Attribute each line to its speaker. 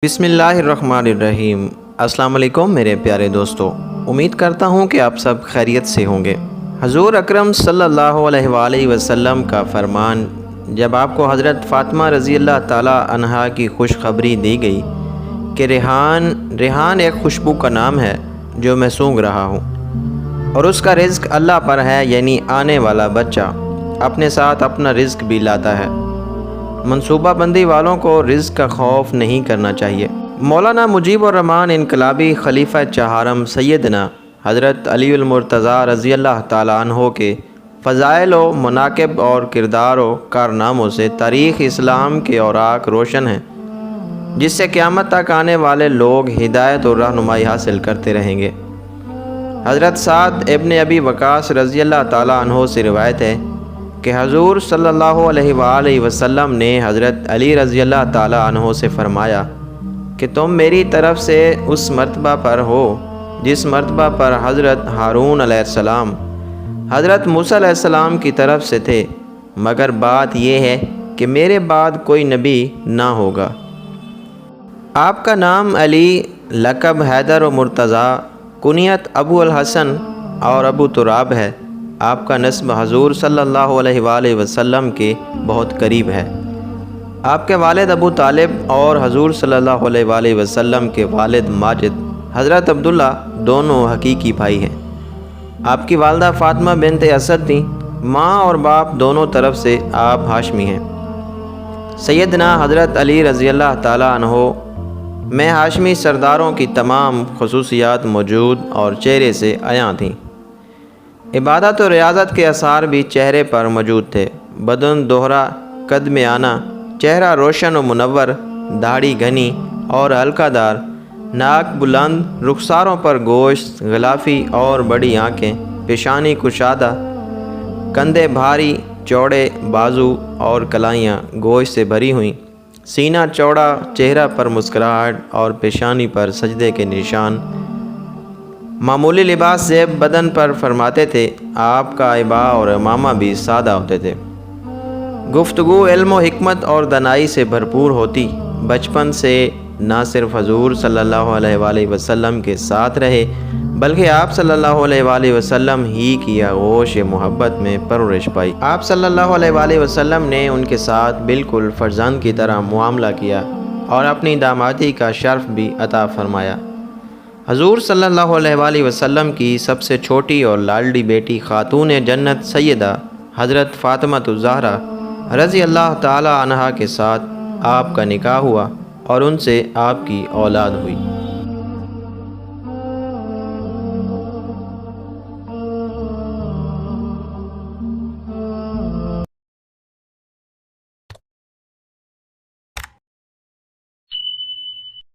Speaker 1: بسم اللہ الرحمن الرحیم۔ السلام علیکم میرے پیارے دوستو، امید کرتا ہوں کہ آپ سب خیریت سے ہوں گے۔ حضور اکرم صلی اللہ علیہ وآلہ وسلم کا فرمان جب آپ کو حضرت فاطمہ رضی اللہ تعالی عنہا کی خوشخبری دی گئی کہ ریحان ایک خوشبو کا نام ہے جو میں سونگھ رہا ہوں اور اس کا رزق اللہ پر ہے، یعنی آنے والا بچہ اپنے ساتھ اپنا رزق بھی لاتا ہے، منصوبہ بندی والوں کو رزق کا خوف نہیں کرنا چاہیے۔ مولانا مجیب الرحمن انقلابی خلیفہ چہارم سیدنا حضرت علی المرتضیٰ رضی اللہ تعالیٰ عنہ کے فضائل و مناقب اور کردار و کارناموں سے تاریخ اسلام کے اوراق روشن ہیں، جس سے قیامت تک آنے والے لوگ ہدایت اور رہنمائی حاصل کرتے رہیں گے۔ حضرت سعد ابن ابی وقاص رضی اللہ تعالیٰ عنہ سے روایت ہے کہ حضور صلی اللہ علیہ وآلہ وسلم نے حضرت علی رضی اللہ تعالیٰ عنہ سے فرمایا کہ تم میری طرف سے اس مرتبہ پر ہو جس مرتبہ پر حضرت ہارون علیہ السلام حضرت موسیٰ علیہ السلام کی طرف سے تھے، مگر بات یہ ہے کہ میرے بعد کوئی نبی نہ ہوگا۔ آپ کا نام علی، لقب حیدر و مرتضیٰ، کنیت ابو الحسن اور ابو تراب ہے۔ آپ کا نسب حضور صلی اللہ علیہ وآلہ وسلم کے بہت قریب ہے۔ آپ کے والد ابو طالب اور حضور صلی اللہ علیہ وآلہ وسلم کے والد ماجد حضرت عبداللہ دونوں حقیقی بھائی ہیں۔ آپ کی والدہ فاطمہ بنت اسد تھیں۔ ماں اور باپ دونوں طرف سے آپ ہاشمی ہیں۔ سیدنا حضرت علی رضی اللہ تعالیٰ عنہ میں ہاشمی سرداروں کی تمام خصوصیات موجود اور چہرے سے عیاں تھیں۔ عبادت و ریاضت کے اثار بھی چہرے پر موجود تھے۔ بدن دوہرا، قد میں آنا، چہرہ روشن و منور، داڑھی گھنی اور حلقہ دار، ناک بلند، رخساروں پر گوشت، غلافی اور بڑی آنکھیں، پیشانی کشادہ، کندھے بھاری چوڑے، بازو اور کلائیاں گوشت سے بھری ہوئیں، سینہ چوڑا، چہرہ پر مسکراہٹ اور پیشانی پر سجدے کے نشان۔ معمولی لباس زیب بدن پر فرماتے تھے۔ آپ کا عبا اور امامہ بھی سادہ ہوتے تھے۔ گفتگو علم و حکمت اور دانائی سے بھرپور ہوتی۔ بچپن سے نہ صرف حضور صلی اللہ علیہ وآلہ وسلم کے ساتھ رہے بلکہ آپ صلی اللہ علیہ وآلہ وسلم ہی کی آغوش محبت میں پرورش پائی۔ آپ صلی اللہ علیہ وآلہ وسلم نے ان کے ساتھ بالکل فرزند کی طرح معاملہ کیا اور اپنی دامادی کا شرف بھی عطا فرمایا۔ حضور صلی اللہ علیہ وآلہ وسلم کی سب سے چھوٹی اور لاڈلی بیٹی خاتون جنت سیدہ حضرت فاطمہ الزہرا رضی اللہ تعالی عنہا کے ساتھ آپ کا نکاح ہوا اور ان سے آپ کی اولاد ہوئی۔